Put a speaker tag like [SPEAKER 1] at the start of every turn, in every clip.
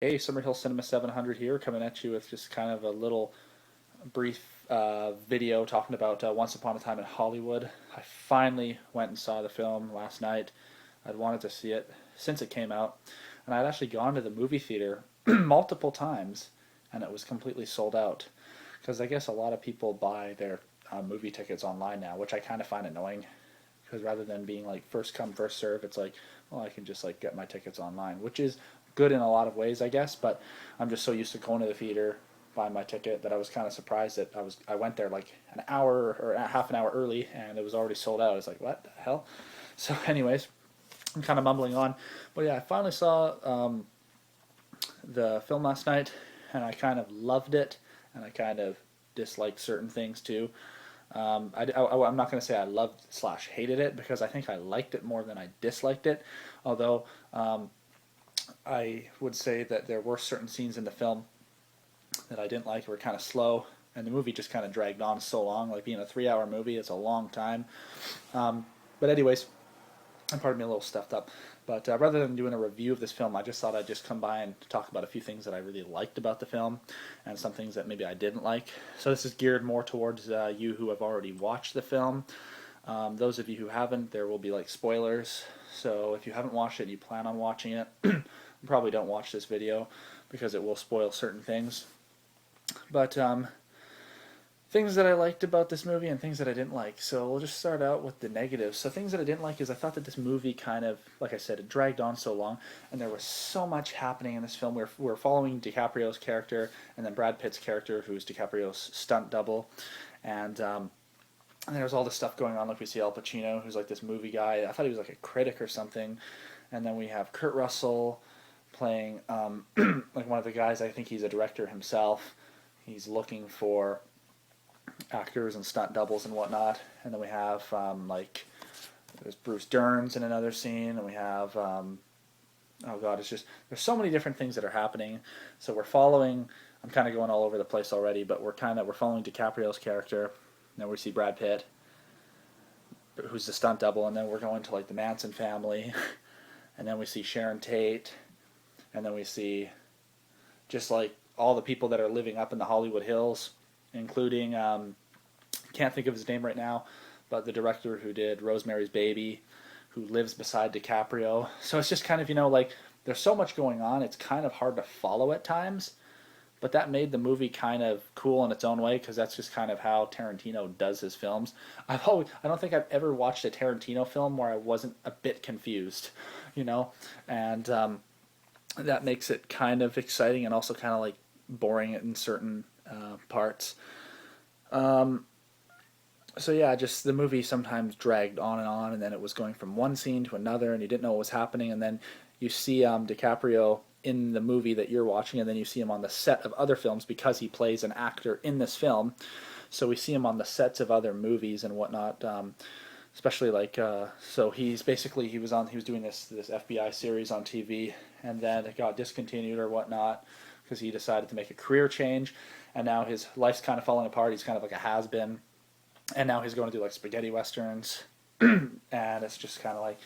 [SPEAKER 1] Hey, Summerhill Cinema 700 here, coming at you with just kind of a little brief video talking about Once Upon a Time in Hollywood. I finally went and saw the film last night. I'd wanted to see it since it came out, and I'd actually gone to the movie theater multiple times, and it was completely sold out. Because I guess a lot of people buy their movie tickets online now, which I kind of find annoying. Because rather than being like first come first serve, it's like, well, I can just like get my tickets online, which is good in a lot of ways, I guess. But I'm just so used to going to the theater, buying my ticket, that I was kind of surprised that I went there like an hour or half an hour early and it was already sold out. It's like, what the hell? So, anyways, I'm kind of mumbling on, but yeah, I finally saw the film last night, and I kind of loved it, and I kind of disliked certain things too. I'm not going to say I loved slash hated it because I think I liked it more than I disliked it. Although I would say that there were certain scenes in the film that I didn't like, were kind of slow, and the movie just kind of dragged on so long. Like being a 3 hour movie, it's a long time. But anyways, and pardon me, a little stuffed up. But rather than doing a review of this film, I just thought I'd just come by and talk about a few things that I really liked about the film and some things that maybe I didn't like. So this is geared more towards you who have already watched the film. Those of you who haven't, there will be like spoilers. So if you haven't watched it and you plan on watching it, probably don't watch this video because it will spoil certain things. But things that I liked about this movie and things that I didn't like. So we'll just start out with the negatives. So things that I didn't like is I thought that this movie kind of, like I said, it dragged on so long, and there was so much happening in this film. We're following DiCaprio's character and then Brad Pitt's character, who's DiCaprio's stunt double, and there's all this stuff going on. Like we see Al Pacino, who's like this movie guy. I thought he was like a critic or something, and then we have Kurt Russell playing like one of the guys. I think he's a director himself. He's looking for actors and stunt doubles and whatnot. And then we have like there's Bruce Dern in another scene, and we have oh god, it's just there's so many different things that are happening. So we're following. I'm kind of going all over the place already, but we're following DiCaprio's character. Then we see Brad Pitt, who's the stunt double, and then we're going to like the Manson family, and then we see Sharon Tate, and then we see just like all the people that are living up in the Hollywood Hills, including can't think of his name right now, but the director who did Rosemary's Baby, who lives beside DiCaprio. So it's just kind of like there's so much going on. It's kind of hard to follow at times, but that made the movie kind of cool in its own way because that's just kind of how Tarantino does his films. I don't think I've ever watched a Tarantino film where I wasn't a bit confused, you know, and that makes it kind of exciting and also kind of like boring in certain parts. So yeah, just the movie sometimes dragged on, and then it was going from one scene to another, and you didn't know what was happening, and then you see DiCaprio in the movie that you're watching, and then you see him on the set of other films because he plays an actor in this film. So we see him on the sets of other movies and whatnot. Especially like so he was doing this FBI series on TV, and then it got discontinued or whatnot because he decided to make a career change, and now his life's kind of falling apart. He's kind of like a has been, and now he's going to do like spaghetti westerns, and it's just kind of like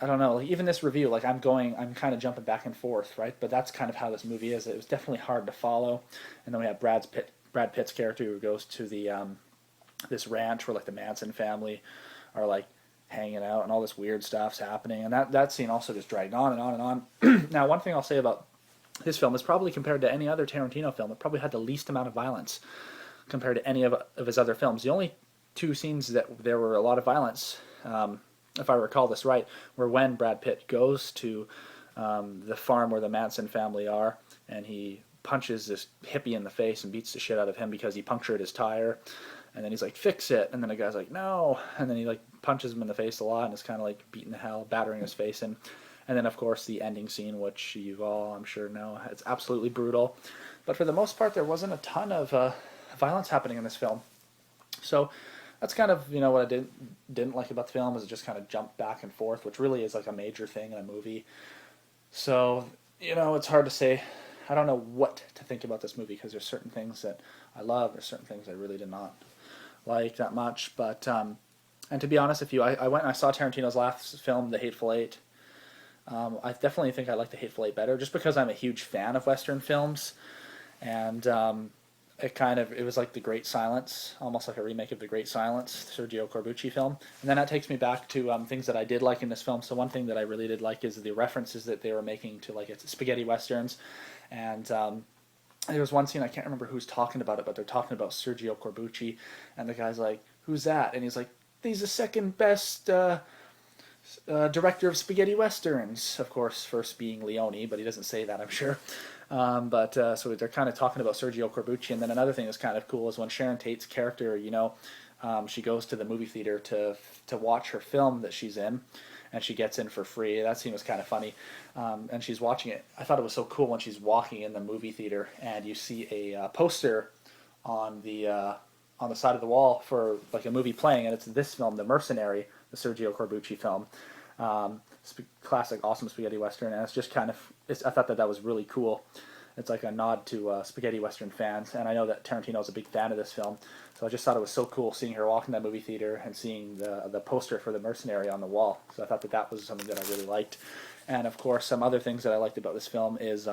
[SPEAKER 1] I don't know. Like even this review, like I'm kind of jumping back and forth, right? But that's kind of how this movie is. It was definitely hard to follow, and then we have Brad Pitt's character who goes to the this ranch where like the Manson family are like hanging out, and all this weird stuff's happening, and that scene also just dragged on and on and on. Now, one thing I'll say about this film is probably compared to any other Tarantino film, it probably had the least amount of violence compared to any of his other films. The only two scenes that there were a lot of violence, if I recall this right, were when Brad Pitt goes to the farm where the Manson family are, and he punches this hippie in the face and beats the shit out of him because he punctured his tire. And then he's like, fix it. And then the guy's like, no. And then he like punches him in the face a lot and is kind of like beating the hell, battering his face in. And then, of course, the ending scene, which you all, I'm sure, know, it's absolutely brutal. But for the most part, there wasn't a ton of violence happening in this film. So that's kind of what I didn't like about the film is it just kind of jumped back and forth, which really is like a major thing in a movie. So it's hard to say. I don't know what to think about this movie because there's certain things that I love, there's certain things I really did not like that much. But and to be honest with you, I went and I saw Tarantino's last film, The Hateful Eight, I definitely think I like The Hateful Eight better, just because I'm a huge fan of Western films, and it was like The Great Silence, almost like a remake of The Great Silence, Sergio Corbucci film. And then that takes me back to things that I did like in this film. So one thing that I really did like is the references that they were making to like it's spaghetti westerns, and there was one scene, I can't remember who's talking about it, but they're talking about Sergio Corbucci, and the guy's like, "Who's that?" And he's like, "He's the second best director of spaghetti westerns." Of course, first being Leone, but he doesn't say that, I'm sure. So they're kind of talking about Sergio Corbucci, and then another thing that's kind of cool is when Sharon Tate's character, she goes to the movie theater to watch her film that she's in, and she gets in for free. That scene was kind of funny, and she's watching it. I thought it was so cool when she's walking in the movie theater, and you see a poster on the side of the wall for like a movie playing, and it's this film, The Mercenary, the Sergio Corbucci film. Classic, awesome spaghetti western, and it's just kind of. I thought that was really cool. It's like a nod to spaghetti western fans, and I know that Tarantino's a big fan of this film, so I just thought it was so cool seeing her walk in that movie theater and seeing the poster for The Mercenary on the wall. So I thought that was something that I really liked, and of course some other things that I liked about this film is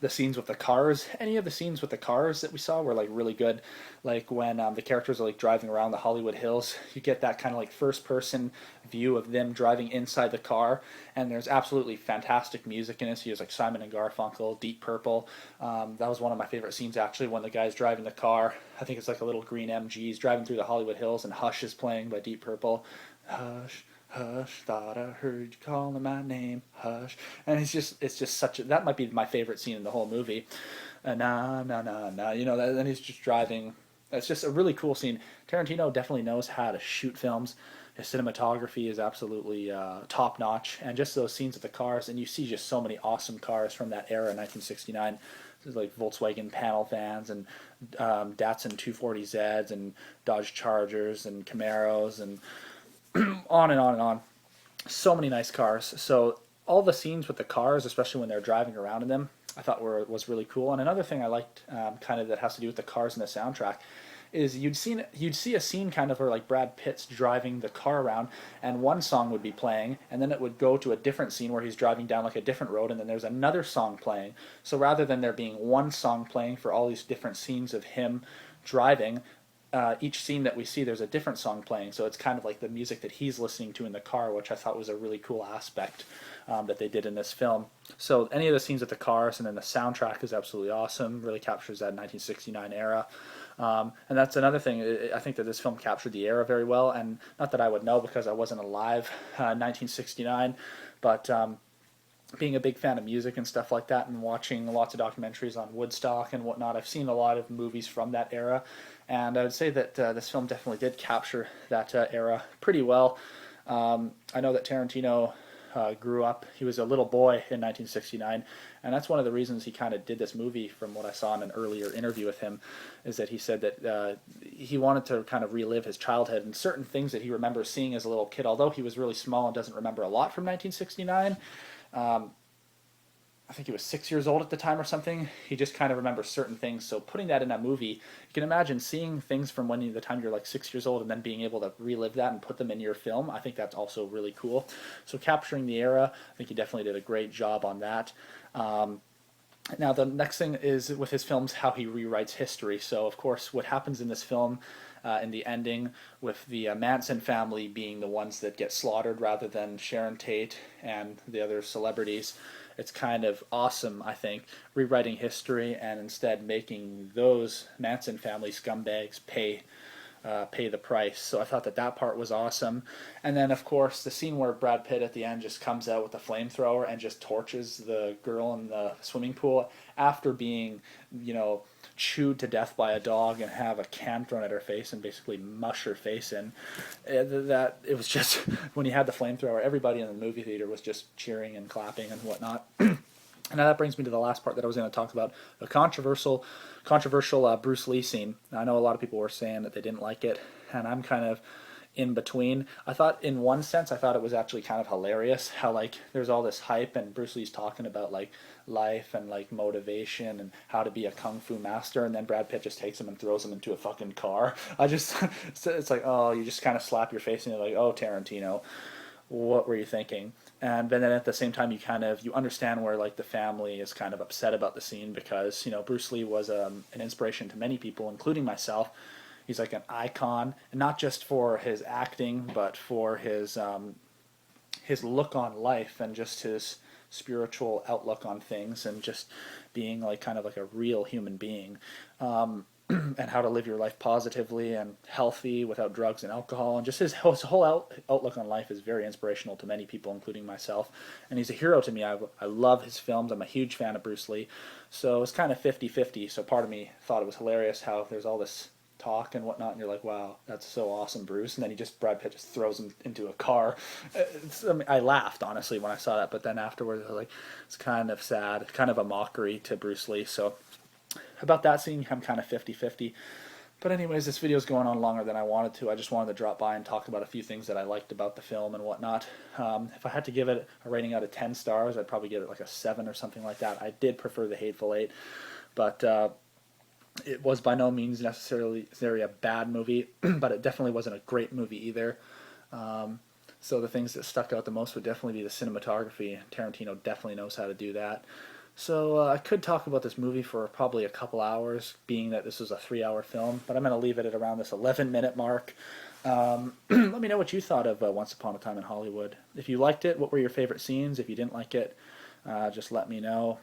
[SPEAKER 1] the scenes with the cars. Any of the scenes with the cars that we saw were like really good. Like when the characters are like driving around the Hollywood Hills, you get that kind of like first person view of them driving inside the car, and there's absolutely fantastic music in it. So you have like Simon and Garfunkel, Deep Purple. That was one of my favorite scenes actually, when the guy's driving the car. I think it's like a little green MG's driving through the Hollywood Hills, and Hush is playing by Deep Purple. Hush, hush, thought I heard you calling my name, hush. And it's just such a, that might be my favorite scene in the whole movie. Nah, nah, nah, nah, and he's just driving. It's just a really cool scene. Tarantino definitely knows how to shoot films. His cinematography is absolutely top notch, and just those scenes with the cars, and you see just so many awesome cars from that era, 1969. There's like Volkswagen panel vans and Datsun 240Zs and Dodge Chargers and Camaros and on and on and on. So many nice cars. So all the scenes with the cars, especially when they're driving around in them, I thought was really cool. And another thing I liked, kind of that has to do with the cars and the soundtrack, is you'd see a scene kind of where like Brad Pitt's driving the car around, and one song would be playing, and then it would go to a different scene where he's driving down like a different road, and then there's another song playing. So rather than there being one song playing for all these different scenes of him driving, each scene that we see, there's a different song playing. So it's kind of like the music that he's listening to in the car, which I thought was a really cool aspect that they did in this film. So any of the scenes with the cars, and then the soundtrack is absolutely awesome. Really captures that 1969 era. And that's another thing. I think that this film captured the era very well, and not that I would know because I wasn't alive in 1969, but being a big fan of music and stuff like that, and watching lots of documentaries on Woodstock and whatnot, I've seen a lot of movies from that era, and I would say that this film definitely did capture that era pretty well. I know that Tarantino grew up. He was a little boy in 1969, and that's one of the reasons he kind of did this movie. From what I saw in an earlier interview with him, is that he said that he wanted to kind of relive his childhood and certain things that he remembers seeing as a little kid. Although he was really small and doesn't remember a lot from 1969. I think he was 6 years old at the time or something. He just kind of remembers certain things. So putting that in a movie, you can imagine seeing things from the time you're like 6 years old, and then being able to relive that and put them in your film. I think that's also really cool. So capturing the era, I think he definitely did a great job on that. Now the next thing is with his films, how he rewrites history. So of course what happens in this film, in the ending, with the Manson family being the ones that get slaughtered rather than Sharon Tate and the other celebrities, it's kind of awesome, I think, rewriting history and instead making those Manson family scumbags pay the price. So I thought that part was awesome. And then, of course, the scene where Brad Pitt at the end just comes out with a flamethrower and just torches the girl in the swimming pool after being, chewed to death by a dog and have a can thrown at her face and basically mush her face in. That it was just, when he had the flamethrower, everybody in the movie theater was just cheering and clapping and whatnot. And now that brings me to the last part that I was going to talk about, the controversial Bruce Lee scene. Now, I know a lot of people were saying that they didn't like it, and I'm kind of in between. I thought, in one sense, I thought it was actually kind of hilarious how like there's all this hype and Bruce Lee's talking about like life and like motivation and how to be a kung fu master, and then Brad Pitt just takes him and throws him into a fucking car. It's like, oh, you just kind of slap your face and you're like, oh, Tarantino. what were you thinking? And then at the same time, you understand where like the family is kind of upset about the scene because Bruce Lee was an inspiration to many people, including myself. He's like an icon, and not just for his acting, but for his look on life and just his spiritual outlook on things, and just being like kind of like a real human being. And how to live your life positively and healthy without drugs and alcohol, and just his whole outlook on life is very inspirational to many people, including myself. And he's a hero to me. I love his films. I'm a huge fan of Bruce Lee. So it's kind of 50-50. So part of me thought it was hilarious how there's all this talk and whatnot, and you're like, wow, that's so awesome, Bruce. And then Brad Pitt just throws him into a car. I laughed, honestly, when I saw that, but then afterwards I was like, it's kind of sad, kind of a mockery to Bruce Lee. So about that scene, I'm kind of 50-50. But anyways, this video is going on longer than I wanted to. I just wanted to drop by and talk about a few things that I liked about the film and whatnot. If I had to give it a rating out of 10 stars, I'd probably give it like a 7 or something like that. I did prefer The Hateful Eight, but it was by no means necessarily a bad movie, but it definitely wasn't a great movie either. So the things that stuck out the most would definitely be the cinematography. Tarantino definitely knows how to do that. So I could talk about this movie for probably a couple hours, being that this is a 3-hour film, but I'm going to leave it at around this 11-minute mark. Let me know what you thought of Once Upon a Time in Hollywood. If you liked it, what were your favorite scenes? If you didn't like it, just let me know.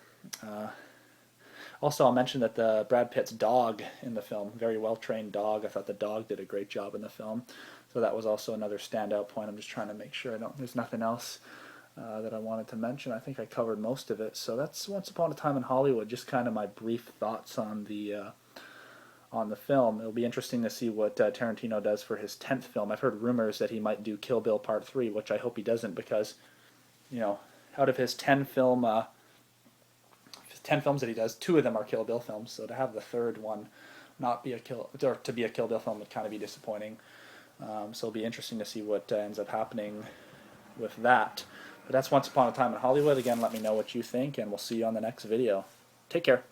[SPEAKER 1] Also, I'll mention that the Brad Pitt's dog in the film, very well-trained dog. I thought the dog did a great job in the film. So that was also another standout point. I'm just trying to make sure there's nothing else that I wanted to mention. I think I covered most of it. So that's Once Upon a Time in Hollywood, just kind of my brief thoughts on the film. It'll be interesting to see what Tarantino does for his 10th film. I've heard rumors that he might do Kill Bill Part 3, which I hope he doesn't, because, out of his 10 films that he does, 2 of them are Kill Bill films, so to have the third one not be to be a Kill Bill film would kind of be disappointing. So it'll be interesting to see what ends up happening with that. But that's Once Upon a Time in Hollywood. Again, let me know what you think, and we'll see you on the next video. Take care.